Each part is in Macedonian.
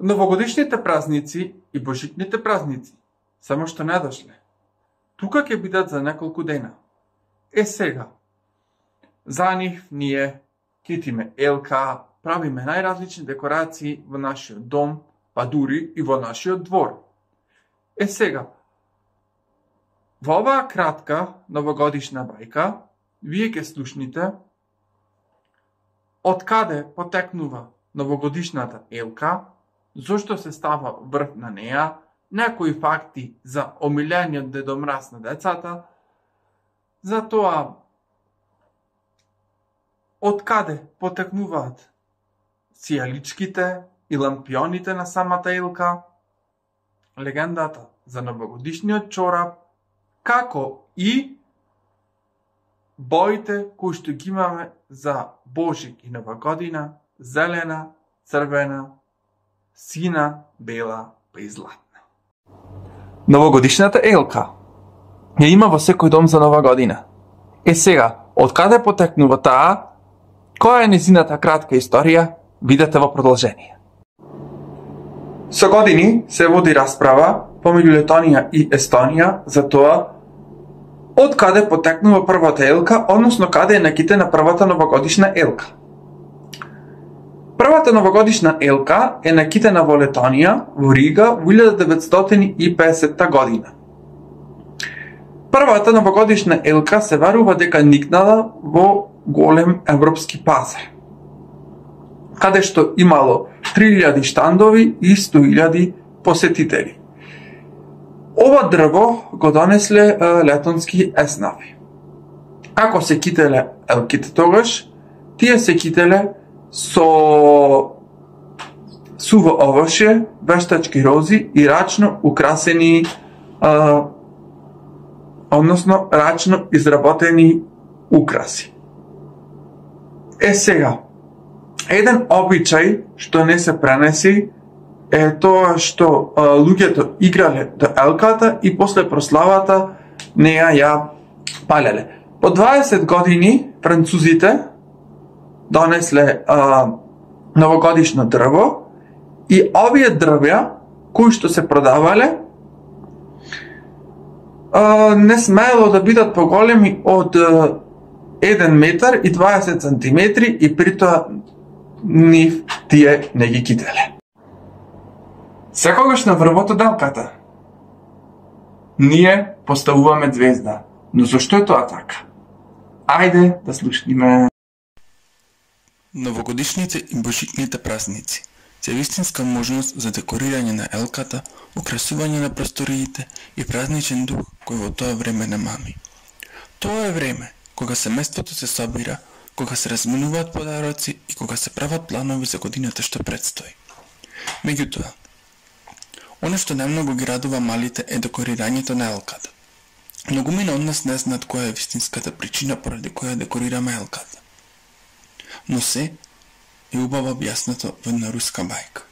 Новогодишните празници и божитните празници само што не дошле. Тука ќе бидат за неколку дена. Сега, за нив ние китиме елка, правиме најразлични декорации во нашиот дом, па дури и во нашиот двор. Сега, во оваа кратка новогодишна бајка, вие ќе слушните од каде потекнува новогодишната елка, зошто се става врв на неа, некои факти за омилениот Дедо Мраз на децата, за тоа од каде потекнуваат сијаличките и лампионите на самата елка, легендата за новогодишниот чорап, како и боите кои што ги имаме за Божик и Нова година, зелена, црвена, сина, бела, па и златна. Новогодишната елка ја има во секој дом за Нова година. Сега, од каде потекнува таа, која е незината кратка историја, видете во продолжение. Со години се води расправа помеѓу Летонија и Естонија за тоа од каде потекнува првата елка, односно каде е накитена првата новогодишна елка. Првата новогодишна елка е накитена во Летонија, во Рига, во 1950 година. Првата новогодишна елка се верува дека никнала во голем европски пазар, каде што имало 3000 штандови и 100.000 посетители. Ова дрво го донесле летонски еснави. Ако се кителе елките тогаш, тие се кителе со суво овошје, вештачки рози и рачно украсени, односно рачно изработени украси. Сега, еден обичај што не се пренеси е тоа што луѓето играле до елката и после прославата неа ја палеле. По 20 години французите донесле новогодишно дрво и овие дрвја кои што се продавале не смеело да бидат поголеми од 1 метар и 20 сантиметри и при тоа нив тие не ги кителе. Секогаш на врвот од елката ние поставуваме звезда. Но зашто е тоа така? Ајде да слушниме. Новогодишните и божитните празници се вистинска можност за декорирање на елката, украсување на просториите и празничен дух кој во тоа време не мами. Тоа е време кога семејството се собира, кога се разменуваат подароци и кога се прават планови за годината што предстои. Меѓутоа, оно што најмногу ги радува малите е декорирањето на елката. Многумина од нас не знаат која е вистинската причина поради која декорираме елката. Но се е убаво објаснато во една руска бајка.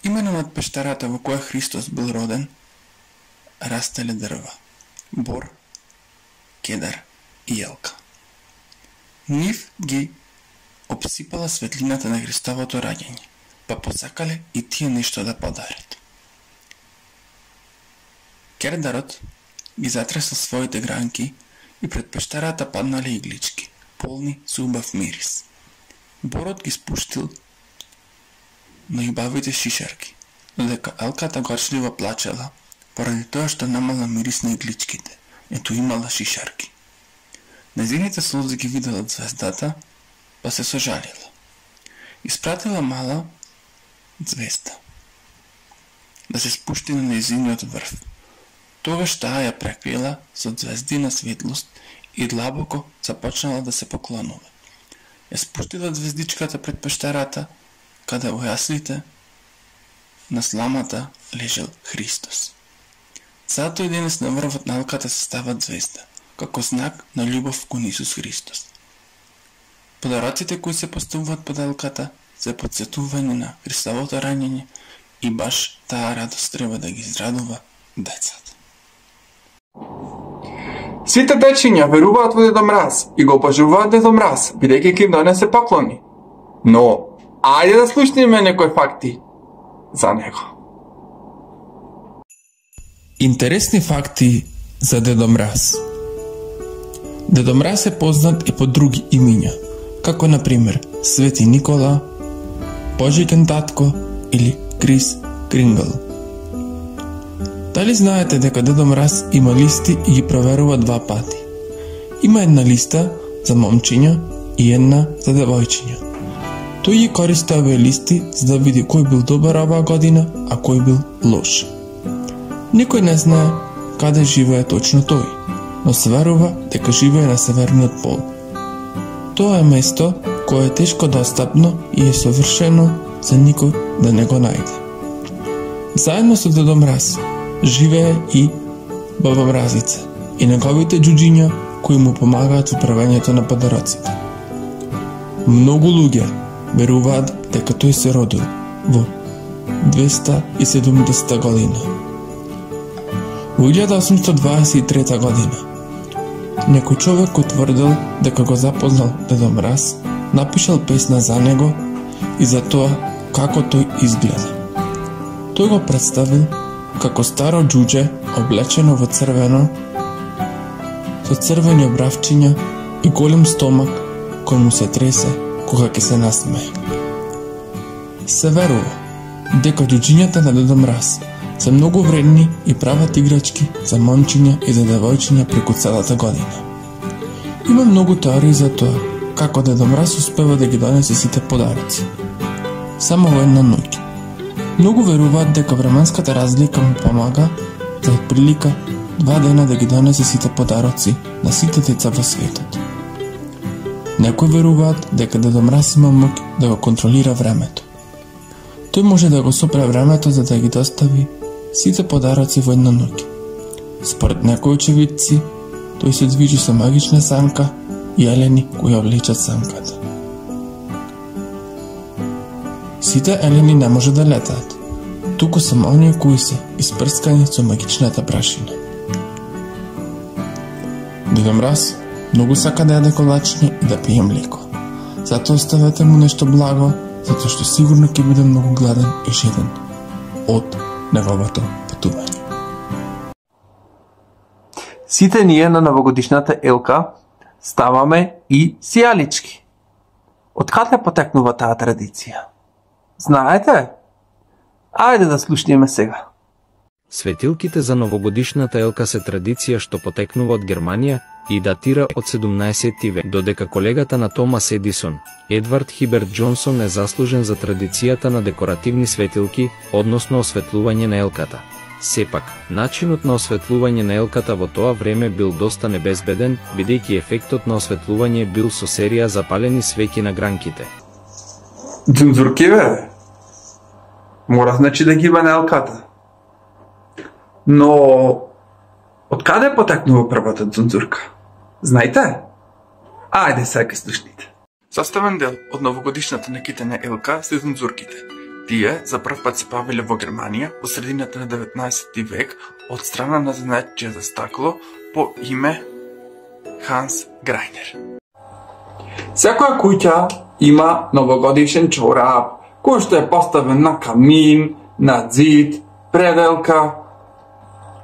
Имено над пештарата во која Христос бил роден, растеле дрва, бор, кедар и елка. Нив ги обсипала светлината на Христовото раѓање, па посакале и тие нешто да подарат. Кердарот ги затресал своите гранки и пред пештарата паднале иглички, полни со убав мирис. Борот ги спуштил на јубавите шишарки, додека елката горчливо плачела, поради тоа што намала мирис на игличките, ето имала шишарки. Незините слози ги видела звездата, па се сожалила. Испратила мала звезда да се спушти на незиниот врв. Тогаш таа ја прекрила со звездина светлост и длабоко започнала да се поклонува. Ја спуштила звездичката пред пештарата, каде во јаслите на сламата лежел Христос. Затоа денес на врвот на елката се става звезда, како знак на љубов кон Исус Христос. Подароците кои се поставуваат под елката се потсетување на Христовото раѓање и баш таа радост треба да ги израдува децата. Сите дечиња веруваат во Дедо Мраз и го обожуваат Дедо Мраз, бидејќи ќе им донесе поклони. Но, ајде да слушнеме некои факти за него. Интересни факти за Дедо Мраз. Дедо Мраз е познат и по други имиња, како например Свети Никола, Божиген татко или Крис Крингл. Дали знаете дека Дедо Мраз има листи и ги проверува 2 пати? Има една листа за момчиња и една за девојчиња. Тој ги користи овие листи за да види кој бил добар оваа година, а кој бил лош. Никој не знае каде живее точно тој, но се верува дека живее на северниот пол. Тоа е место кое е тешко достапно и е совршено за никој да не го најде. Заедно со Дедо Мраз живее и Баба Мразица и неговите џуџиња кои му помагаат во правењето на подароците. Многу луѓе веруваат дека тој се родил во 270 година. Во 1823 година некој човек утврдил дека го запознал Дедо Мраз, напишал песна за него и за тоа како тој изгледа. Тој го представил како старо џуџе облечено во црвено, со црвени обравчиња и голем стомак кој му се тресе кога ќе се насмее. Се верува дека џуџињата на Дедо Мраз се многу вредни и прават играчки за момчиња и за девојчиња преку целата година. Има многу теории за тоа како Дедо Мраз успева да ги донесе сите подароци само во една ноќ. Многу веруваат дека временската разлика му помага за отприлика 2 дена да ги донесе сите подароци на сите деца во светот. Некои веруваат дека Дедо Мраз има моќ да го контролира времето. Тој може да го сопре времето за да ги достави сите подароци во една ноќ. Според некои очевидци, тој се движи со магична санка и елени кои ја влечат санката. Сите елени не може да летаат, туку само оние кои се испрскани со магичната прашина. Дедо Мраз многу сака да јаде колачиња и да пие млеко. Затоа оставете му нешто благо, затоа што сигурно ќе биде многу гладен и жеден од неговото патување. Сите ние на новогодишната елка ставаме и сијалички. Од каде потекнува таа традиција? Знаете? Ајде да слушнеме сега. Светилките за новогодишната елка се традиција што потекнува од Германија и датира од 17 век, додека колегата на Томас Едисон, Едвард Хиберт Џонсон е заслужен за традицијата на декоративни светилки, односно осветлување на елката. Сепак, начинот на осветлување на елката во тоа време бил доста небезбеден, бидејќи ефектот на осветлување бил со серија запалени свеќи на гранките. Дзунзурки бе? Мора значи да ги има на елката. Но од каде потекнува првата дзунзурка? Знаете? Ајде сега слушнете. Составен дел од новогодишната накитена елка се дзунзурките. Тие за прв пат се појавиле во Германија во средината на 19 век од страна на занаетчија за стакло по име Ханс Грајнер. Секоја куќа има новогодишен чорап, кој што е поставен на камин, на зид, пределка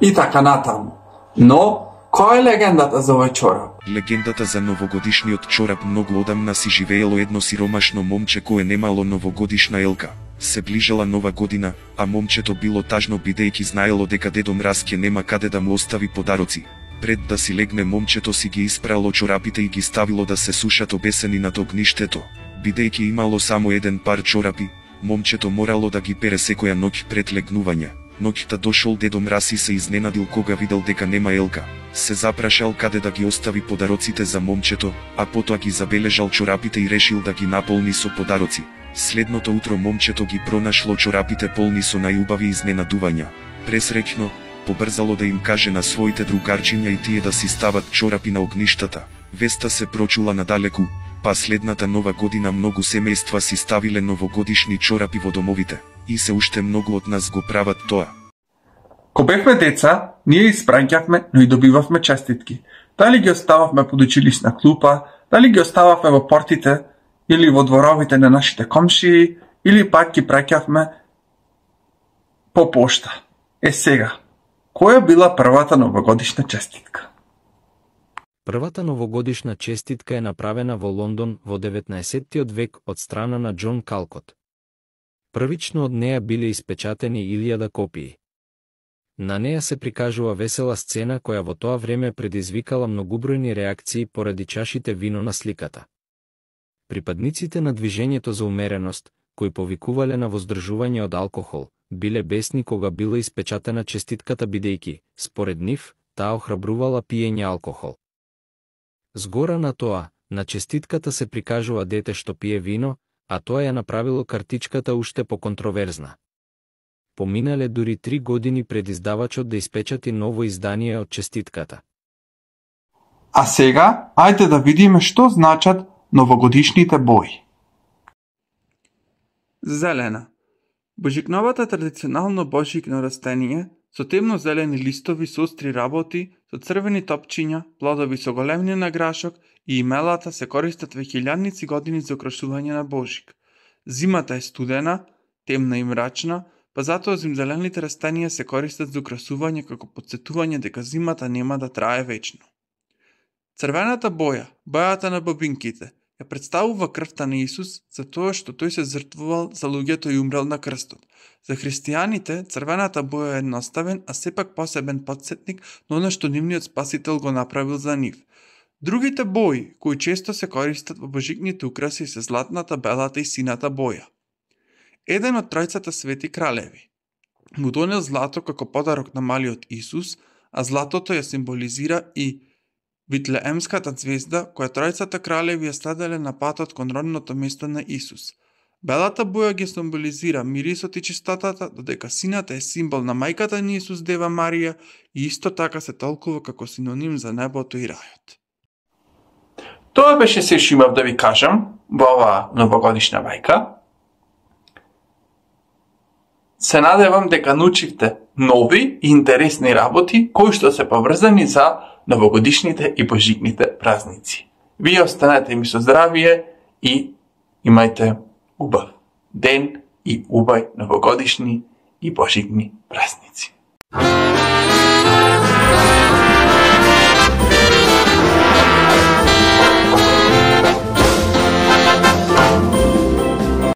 и така натаму. Но, која е легендата за овој чорап? Легендата за новогодишниот чорап многу одамна си живеело едно сиромашно момче кое немало новогодишна елка. Се ближала нова година, а момчето било тажно бидејќи знаело дека Дедо Мраз ќе нема каде да му остави подароци. Пред да си легне момчето си ги испрало чорапите и ги ставило да се сушат обесени над огништето. Бидејќи имало само еден пар чорапи, момчето морало да ги пере секоја ноќ пред легнување. Ноќта дошол Дедо Мраз и се изненадил кога видел дека нема елка. Се запрашал каде да ги остави подароците за момчето, а потоа ги забележал чорапите и решил да ги наполни со подароци. Следното утро момчето ги пронашло чорапите полни со најубави изненадувања. Пресреќно, побрзало да им каже на своите другарчиња и тие да си стават чорапи на огништата. Веста се прочула надалеку, па следната нова година многу семејства си ставиле новогодишни чорапи во домовите. И се уште многу од нас го прават тоа. Ко бевме деца, ние испраќавме, но и добивавме честитки. Дали ги остававме под училишна клупа, дали ги остававме во портите или во дворовите на нашите комшии, или пак ги праќавме по пошта. Сега, која била првата новогодишна честитка? Првата новогодишна честитка е направена во Лондон во 19 век од страна на Џон Калкот. Првично од неја биле испечатени 1000 копии. На неја се прикажува весела сцена која во тоа време предизвикала многубројни реакции поради чашите вино на сликата. Припадниците на движењето за умереност, кои повикувале на воздржување од алкохол, биле бесни кога била испечатена честитката бидејќи, според нив, таа охрабрувала пиење алкохол. Згора на тоа, на честитката се прикажува дете што пие вино, а тоа ја направило картичката уште поконтроверзна. Поминале дури 3 години пред издавачот да испечати ново издание од честитката. А сега, ајде да видиме што значат новогодишните бои. Зелена. Божикновата традиционално божикно растение со темно-зелени листови со остри работи, со црвени топчиња, плодови со големни награшок и имелата се користат веќе илјадници години за украсување на божик. Зимата е студена, темна и мрачна, па затоа зимзелените растенија се користат за украсување како потсетување дека зимата нема да трае вечно. Црвената боја, бојата на бобинките, ја представува крвта на Исус за тоа што тој се жртвувал за луѓето и умрел на крстот. За христијаните, црвената боја е едноставен, а сепак посебен потсетник на она што нивниот Спасител го направил за нив. Другите бои, кои често се користат во божикните украси, се златната, белата и сината боја. Еден од тројцата свети кралеви му донел злато како подарок на малиот Исус, а златото ја символизира и Витлеемската звезда, која тројцата кралеви ја следеле на патот кон родното место на Исус. Белата боја ги символизира мирисот и чистотата, додека сината е символ на мајката на Исус Дева Марија и исто така се толкува како синоним за небото и рајот. Тоа беше се што имав да ви кажам во оваа новогодишна бајка. Се надевам дека научивте нови и интересни работи кои што се поврзани за новогодишните и божикните празници. Вие останете ми со здравие и имајте убав ден и убај новогодишни и божикни празници.